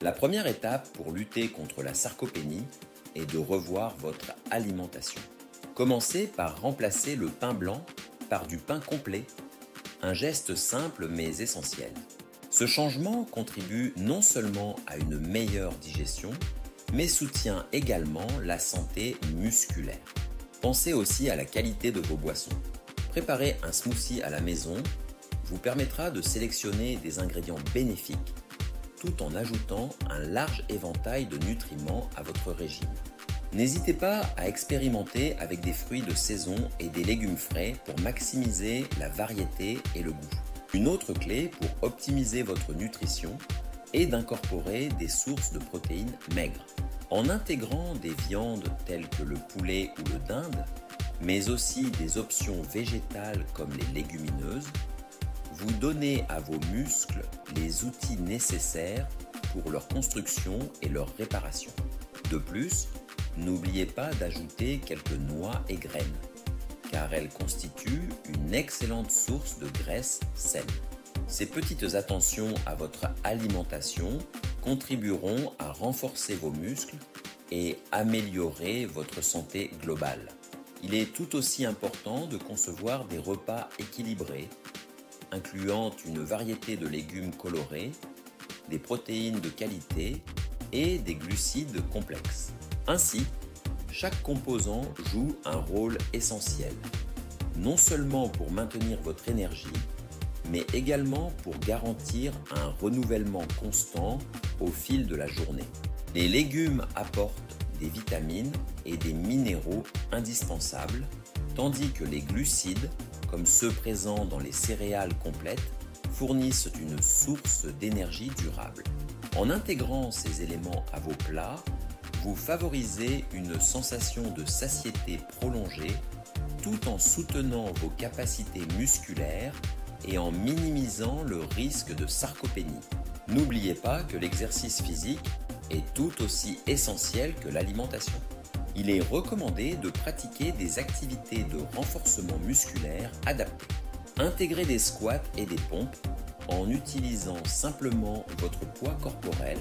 La première étape pour lutter contre la sarcopénie est de revoir votre alimentation. Commencez par remplacer le pain blanc par du pain complet, un geste simple mais essentiel. Ce changement contribue non seulement à une meilleure digestion, mais soutient également la santé musculaire. Pensez aussi à la qualité de vos boissons. Préparer un smoothie à la maison vous permettra de sélectionner des ingrédients bénéfiques tout en ajoutant un large éventail de nutriments à votre régime. N'hésitez pas à expérimenter avec des fruits de saison et des légumes frais pour maximiser la variété et le goût. Une autre clé pour optimiser votre nutrition est d'incorporer des sources de protéines maigres. En intégrant des viandes telles que le poulet ou le dinde, mais aussi des options végétales comme les légumineuses, vous donnez à vos muscles les outils nécessaires pour leur construction et leur réparation. De plus, n'oubliez pas d'ajouter quelques noix et graines, car elles constituent une excellente source de graisse saine. Ces petites attentions à votre alimentation contribueront à renforcer vos muscles et améliorer votre santé globale. Il est tout aussi important de concevoir des repas équilibrés, incluant une variété de légumes colorés, des protéines de qualité et des glucides complexes. Ainsi, chaque composant joue un rôle essentiel, non seulement pour maintenir votre énergie, mais également pour garantir un renouvellement constant au fil de la journée. Les légumes apportent des vitamines et des minéraux indispensables, tandis que les glucides, comme ceux présents dans les céréales complètes, fournissent une source d'énergie durable. En intégrant ces éléments à vos plats, vous favorisez une sensation de satiété prolongée tout en soutenant vos capacités musculaires et en minimisant le risque de sarcopénie. N'oubliez pas que l'exercice physique est tout aussi essentiel que l'alimentation. Il est recommandé de pratiquer des activités de renforcement musculaire adaptées. Intégrez des squats et des pompes en utilisant simplement votre poids corporel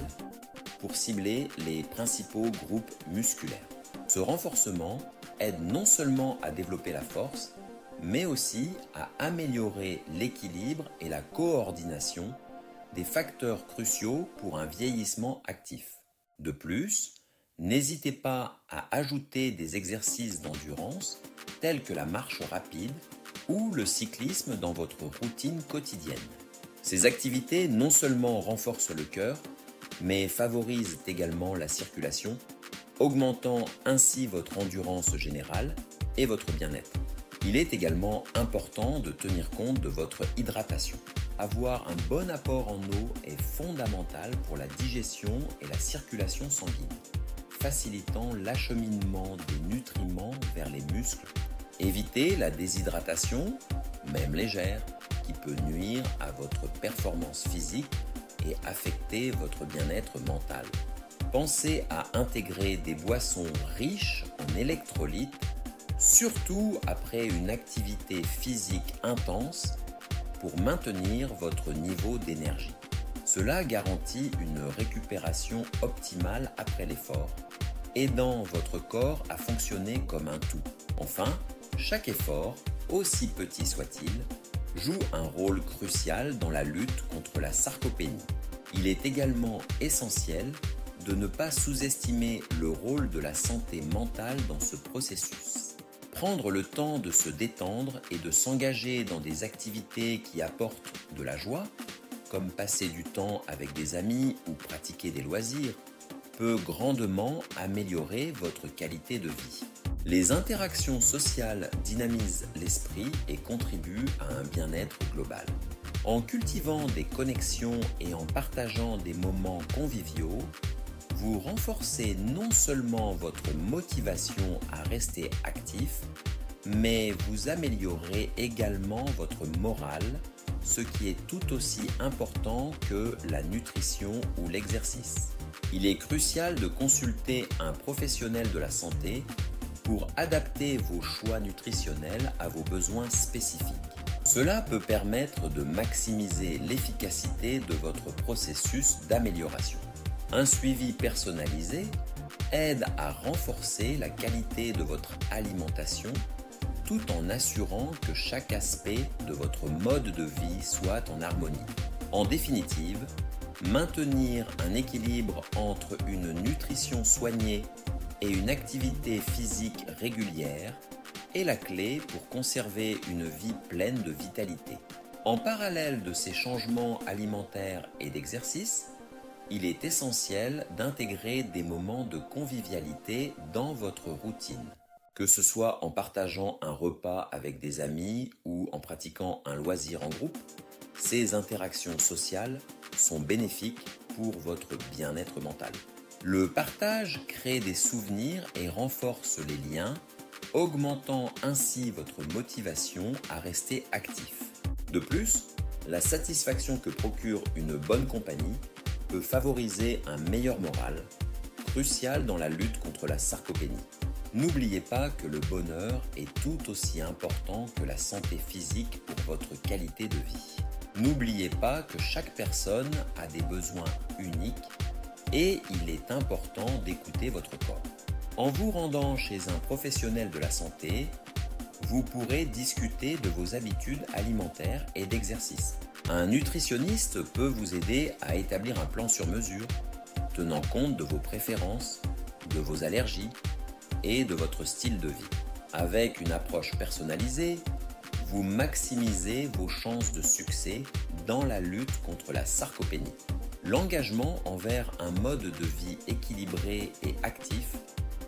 pour cibler les principaux groupes musculaires. Ce renforcement aide non seulement à développer la force, mais aussi à améliorer l'équilibre et la coordination des facteurs cruciaux pour un vieillissement actif. De plus, n'hésitez pas à ajouter des exercices d'endurance tels que la marche rapide ou le cyclisme dans votre routine quotidienne. Ces activités non seulement renforcent le cœur, mais favorisent également la circulation, augmentant ainsi votre endurance générale et votre bien-être. Il est également important de tenir compte de votre hydratation. Avoir un bon apport en eau est fondamental pour la digestion et la circulation sanguine, facilitant l'acheminement des nutriments vers les muscles. Évitez la déshydratation, même légère, qui peut nuire à votre performance physique et affecter votre bien-être mental. Pensez à intégrer des boissons riches en électrolytes, surtout après une activité physique intense, pour maintenir votre niveau d'énergie. Cela garantit une récupération optimale après l'effort, aidant votre corps à fonctionner comme un tout. Enfin, chaque effort, aussi petit soit-il, joue un rôle crucial dans la lutte contre la sarcopénie. Il est également essentiel de ne pas sous-estimer le rôle de la santé mentale dans ce processus. Prendre le temps de se détendre et de s'engager dans des activités qui apportent de la joie, comme passer du temps avec des amis ou pratiquer des loisirs, peut grandement améliorer votre qualité de vie. Les interactions sociales dynamisent l'esprit et contribuent à un bien-être global. En cultivant des connexions et en partageant des moments conviviaux, vous renforcez non seulement votre motivation à rester actif, mais vous améliorez également votre morale, ce qui est tout aussi important que la nutrition ou l'exercice. Il est crucial de consulter un professionnel de la santé pour adapter vos choix nutritionnels à vos besoins spécifiques. Cela peut permettre de maximiser l'efficacité de votre processus d'amélioration. Un suivi personnalisé aide à renforcer la qualité de votre alimentation tout en assurant que chaque aspect de votre mode de vie soit en harmonie. En définitive, maintenir un équilibre entre une nutrition soignée et une activité physique régulière est la clé pour conserver une vie pleine de vitalité. En parallèle de ces changements alimentaires et d'exercice, il est essentiel d'intégrer des moments de convivialité dans votre routine. Que ce soit en partageant un repas avec des amis ou en pratiquant un loisir en groupe, ces interactions sociales sont bénéfiques pour votre bien-être mental. Le partage crée des souvenirs et renforce les liens, augmentant ainsi votre motivation à rester actif. De plus, la satisfaction que procure une bonne compagnie peut favoriser un meilleur moral, crucial dans la lutte contre la sarcopénie. N'oubliez pas que le bonheur est tout aussi important que la santé physique pour votre qualité de vie. N'oubliez pas que chaque personne a des besoins uniques et il est important d'écouter votre corps. En vous rendant chez un professionnel de la santé, vous pourrez discuter de vos habitudes alimentaires et d'exercice. Un nutritionniste peut vous aider à établir un plan sur mesure, tenant compte de vos préférences, de vos allergies et de votre style de vie. Avec une approche personnalisée, vous maximisez vos chances de succès dans la lutte contre la sarcopénie. L'engagement envers un mode de vie équilibré et actif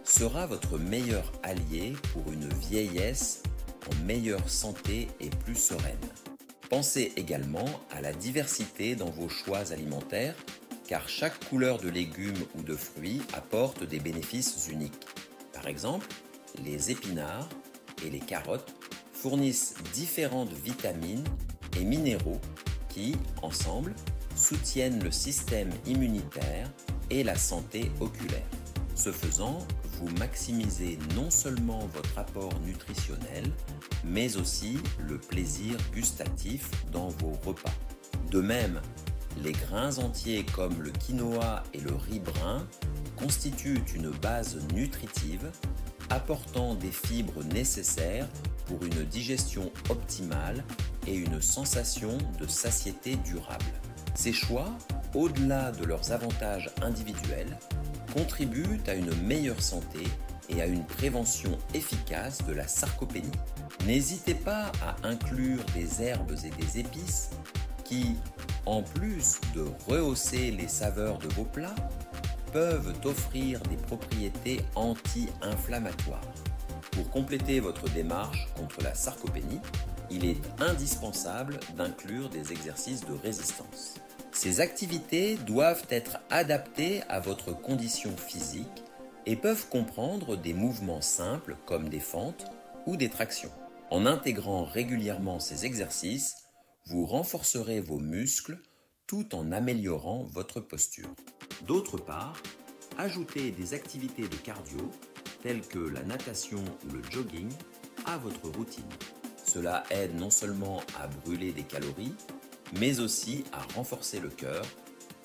sera votre meilleur allié pour une vieillesse en meilleure santé et plus sereine. Pensez également à la diversité dans vos choix alimentaires, car chaque couleur de légumes ou de fruits apporte des bénéfices uniques. Par exemple, les épinards et les carottes fournissent différentes vitamines et minéraux qui, ensemble, soutiennent le système immunitaire et la santé oculaire. Ce faisant, vous maximisez non seulement votre apport nutritionnel, mais aussi le plaisir gustatif dans vos repas. De même, les grains entiers comme le quinoa et le riz brun constituent une base nutritive, apportant des fibres nécessaires pour une digestion optimale et une sensation de satiété durable. Ces choix, au-delà de leurs avantages individuels, contribuent à une meilleure santé et à une prévention efficace de la sarcopénie. N'hésitez pas à inclure des herbes et des épices qui, en plus de rehausser les saveurs de vos plats, peuvent offrir des propriétés anti-inflammatoires. Pour compléter votre démarche contre la sarcopénie, il est indispensable d'inclure des exercices de résistance. Ces activités doivent être adaptées à votre condition physique et peuvent comprendre des mouvements simples comme des fentes ou des tractions. En intégrant régulièrement ces exercices, vous renforcerez vos muscles tout en améliorant votre posture. D'autre part, ajoutez des activités de cardio telles que la natation ou le jogging à votre routine. Cela aide non seulement à brûler des calories, mais aussi à renforcer le cœur,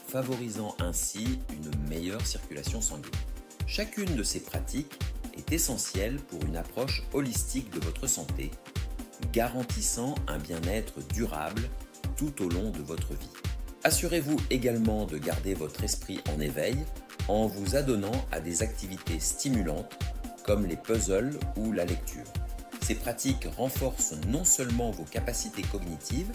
favorisant ainsi une meilleure circulation sanguine. Chacune de ces pratiques est essentielle pour une approche holistique de votre santé, garantissant un bien-être durable tout au long de votre vie. Assurez-vous également de garder votre esprit en éveil en vous adonnant à des activités stimulantes comme les puzzles ou la lecture. Ces pratiques renforcent non seulement vos capacités cognitives,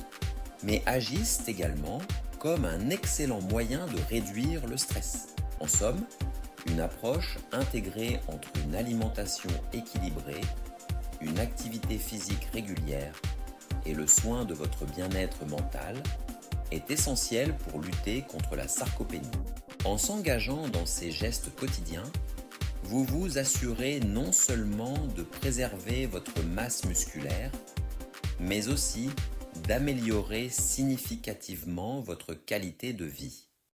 mais agissent également comme un excellent moyen de réduire le stress. En somme, une approche intégrée entre une alimentation équilibrée, une activité physique régulière et le soin de votre bien-être mental est essentielle pour lutter contre la sarcopénie. En s'engageant dans ces gestes quotidiens, vous vous assurez non seulement de préserver votre masse musculaire, mais aussi d'améliorer significativement votre qualité de vie.